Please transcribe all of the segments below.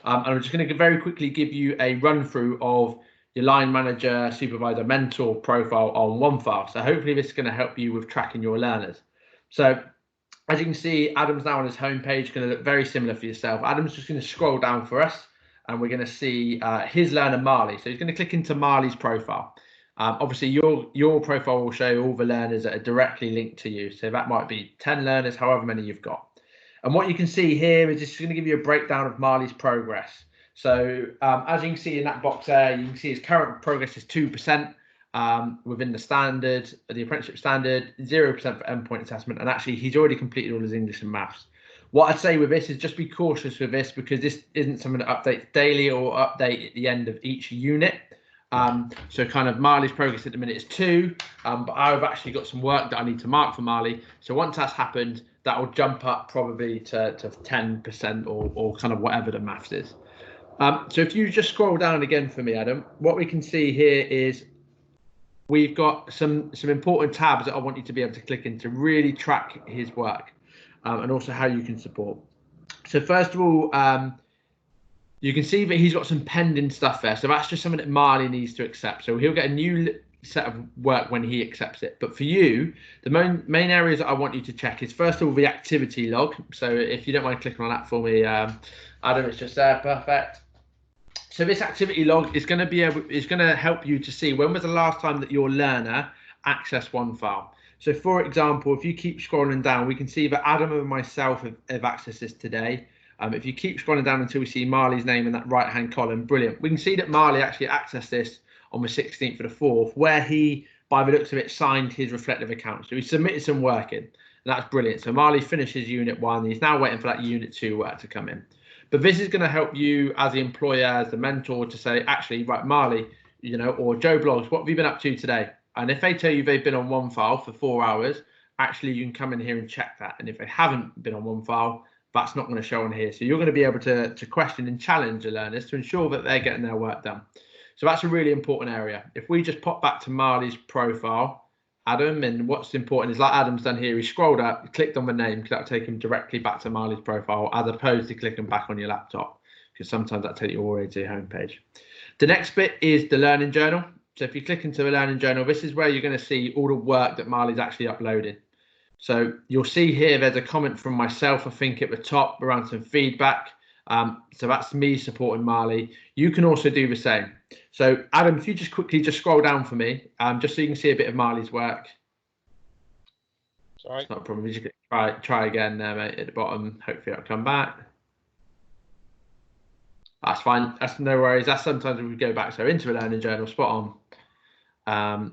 And I'm just going to very quickly give you a run through of your line manager, supervisor, mentor profile on one file. So hopefully this is going to help you with tracking your learners. So as you can see, Adam's now on his homepage, going to look very similar for yourself. Adam's just going to scroll down for us, and we're going to see his learner, Marley. So he's going to click into Marley's profile. Obviously, your profile will show all the learners that are directly linked to you. So that might be 10 learners, however many you've got. And what you can see here is just going to give you a breakdown of Marley's progress. So as you can see in that box there, you can see his current progress is 2%. Within the standard, the apprenticeship standard, 0% for endpoint assessment, and actually he's already completed all his English and maths. What I'd say with this is just be cautious with this, because this isn't something that updates daily or update at the end of each unit. So kind of Marley's progress at the minute is 2, but I've actually got some work that I need to mark for Marley. So once that's happened, that will jump up probably to 10% or kind of whatever the maths is. So if you just scroll down again for me, Adam, what we can see here is we've got some important tabs that I want you to be able to click in to really track his work, and also how you can support. So first of all, you can see that he's got some pending stuff there. So that's just something that Marley needs to accept. So he'll get a new set of work when he accepts it. But for you, the main areas that I want you to check is, first of all, the activity log. So if you don't mind clicking on that for me, Adam, it's just there, perfect. So this activity log is going to help you to see when was the last time that your learner accessed one file. So for example, if you keep scrolling down, we can see that Adam and myself have accessed this today. If you keep scrolling down until we see Marley's name in that right hand column, brilliant. We can see that Marley actually accessed this on the 16th of the 4th, where he, by the looks of it, signed his reflective account. So he submitted some work in, and that's brilliant. So Marley finishes unit 1. He's now waiting for that unit 2 work to come in. But this is going to help you as the employer, as the mentor, to say, actually, right, Marley, or Joe Blogs, what have you been up to today? And if they tell you they've been on one file for 4 hours, actually, you can come in here and check that. And if they haven't been on one file, that's not going to show on here. So you're going to be able to question and challenge the learners to ensure that they're getting their work done. So that's a really important area. If we just pop back to Marley's profile, Adam, and what's important is, like Adam's done here, he scrolled up, he clicked on the name, because that'll take him directly back to Marley's profile, as opposed to clicking back on your laptop, because sometimes that'll take you already to your homepage. The next bit is the learning journal. So if you click into the learning journal, this is where you're going to see all the work that Marley's actually uploaded. So you'll see here there's a comment from myself, I think, at the top around some feedback. So that's me supporting Marley. You can also do the same. So Adam, if you just quickly scroll down for me, just so you can see a bit of Marley's work. Sorry. It's not a problem. You just try again there, mate, at the bottom. Hopefully it'll come back. That's fine. That's no worries. That's sometimes when we go back. So into a learning journal, spot on.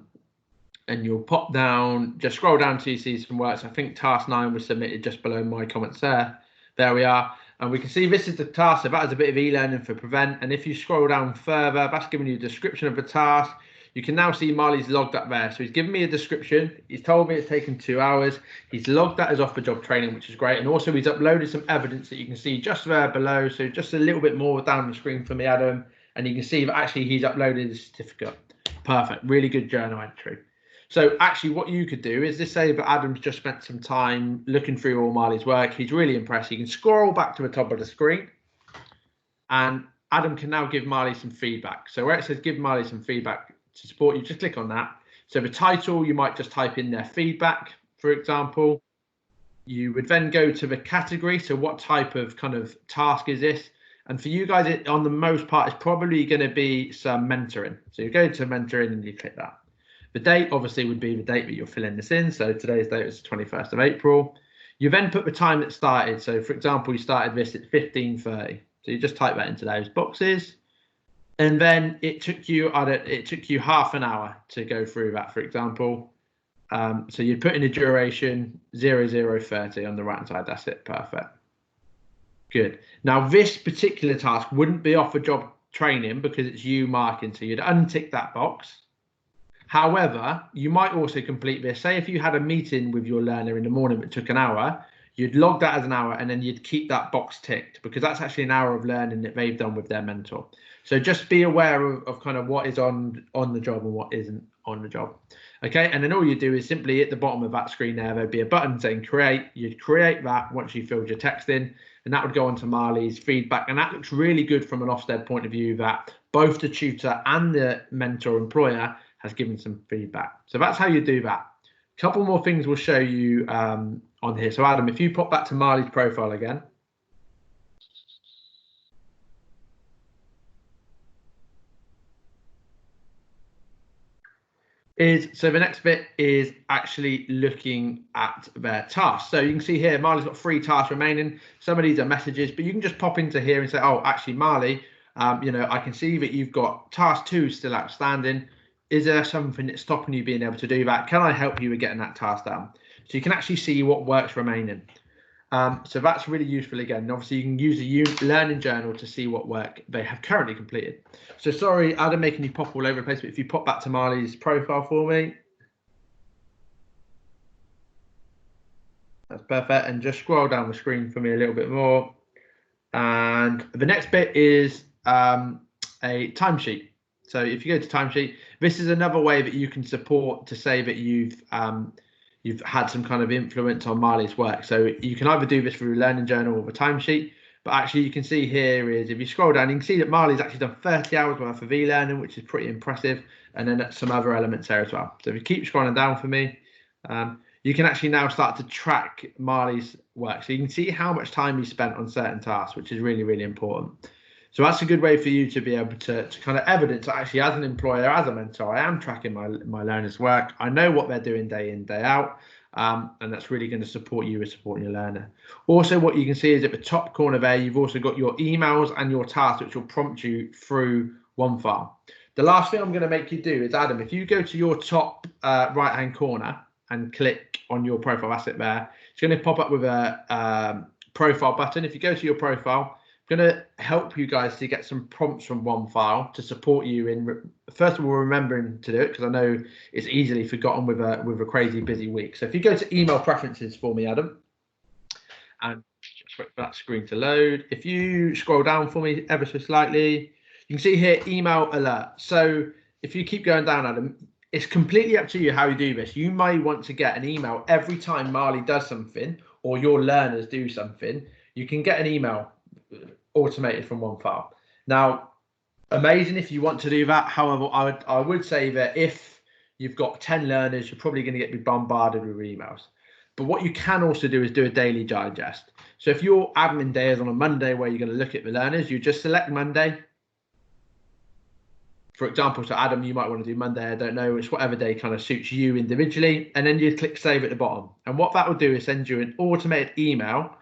And you'll pop down, just scroll down to you see some work. So I think task 9 was submitted just below my comments there. There we are. And we can see this is the task. So that is a bit of e-learning for Prevent. And if you scroll down further, that's giving you a description of the task. You can now see Marley's logged up there. So he's given me a description. He's told me it's taken 2 hours. He's logged that as off-the-job training, which is great. And also he's uploaded some evidence that you can see just there below. So just a little bit more down the screen for me, Adam. And you can see that actually he's uploaded his certificate. Perfect. Really good journal entry. So actually what you could do is, this say that Adam's just spent some time looking through all Marley's work. He's really impressed. You can scroll back to the top of the screen, and Adam can now give Marley some feedback. So where it says give Marley some feedback to support you, just click on that. So the title, you might just type in their feedback, for example. You would then go to the category. So what type of kind of task is this? And for you guys, on the most part, it's probably going to be some mentoring. So you go to mentoring and you click that. The date obviously would be the date that you're filling this in. So today's date is 21st of April. You then put the time that started. So for example, you started this at 15:30. So you just type that into those boxes. And then it took you half an hour to go through that, for example. So you'd put in a duration 00:30 on the right hand side. That's it. Perfect. Good. Now this particular task wouldn't be off a job training because it's you marking. So you'd untick that box. However, you might also complete this. Say if you had a meeting with your learner in the morning that took an hour, you'd log that as an hour and then you'd keep that box ticked, because that's actually an hour of learning that they've done with their mentor. So just be aware of kind of what is on the job and what isn't on the job. Okay, and then all you do is simply at the bottom of that screen there'd be a button saying create. You'd create that once you filled your text in, and that would go on to Marley's feedback. And that looks really good from an Ofsted point of view, that both the tutor and the mentor employer has given some feedback. So that's how you do that. A couple more things we'll show you on here. So Adam, if you pop back to Marley's profile again. So the next bit is actually looking at their tasks. So you can see here, Marley's got 3 tasks remaining. Some of these are messages, but you can just pop into here and say, oh, actually, Marley, you know, I can see that you've got task 2 still outstanding. Is there something that's stopping you being able to do that? Can I help you with getting that task done? So you can actually see what work's remaining. So that's really useful again. And obviously, you can use the learning journal to see what work they have currently completed. So sorry, Adam, making you pop all over the place, but if you pop back to Marley's profile for me. That's perfect. And just scroll down the screen for me a little bit more. And the next bit is a timesheet. So if you go to timesheet, this is another way that you can support to say that you've had some kind of influence on Marley's work. So you can either do this through a learning journal or a timesheet, but actually you can see here is, if you scroll down, you can see that Marley's actually done 30 hours worth of e-learning, which is pretty impressive. And then some other elements there as well. So if you keep scrolling down for me, you can actually now start to track Marley's work. So you can see how much time he spent on certain tasks, which is really, really important. So that's a good way for you to be able to kind of evidence that actually, as an employer, as a mentor, I am tracking my learners' work. I know what they're doing day in, day out. And that's really going to support you with supporting your learner. Also, what you can see is at the top corner there, you've also got your emails and your tasks, which will prompt you through OneFile. The last thing I'm going to make you do is, Adam, if you go to your top right-hand corner and click on your profile asset there, it's going to pop up with a profile button. If you go to your profile, I'm going to help you guys to get some prompts from OneFile to support you in, first of all, remembering to do it, because I know it's easily forgotten with a crazy busy week. So if you go to email preferences for me, Adam, and just wait for that screen to load. If you scroll down for me ever so slightly, you can see here email alert. So if you keep going down, Adam, it's completely up to you how you do this. You may want to get an email every time Marley does something or your learners do something. You can get an email automated from OneFile. Now, amazing if you want to do that. However, I would say that if you've got 10 learners, you're probably going to get bombarded with emails. But what you can also do is do a daily digest. So if your admin day is on a Monday where you're going to look at the learners, you just select Monday. For example, so Adam, you might want to do Monday, I don't know, it's whatever day kind of suits you individually. And then you click save at the bottom. And what that will do is send you an automated email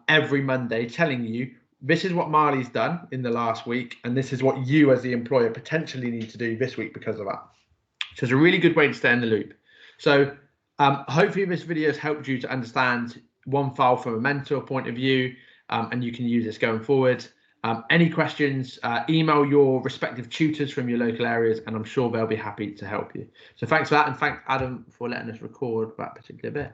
every Monday telling you, this is what Marley's done in the last week, and this is what you as the employer potentially need to do this week because of that. So it's a really good way to stay in the loop. So hopefully this video has helped you to understand OneFile from a mentor point of view, and you can use this going forward. Any questions, email your respective tutors from your local areas, and I'm sure they'll be happy to help you. So thanks for that, and thanks Adam for letting us record that particular bit.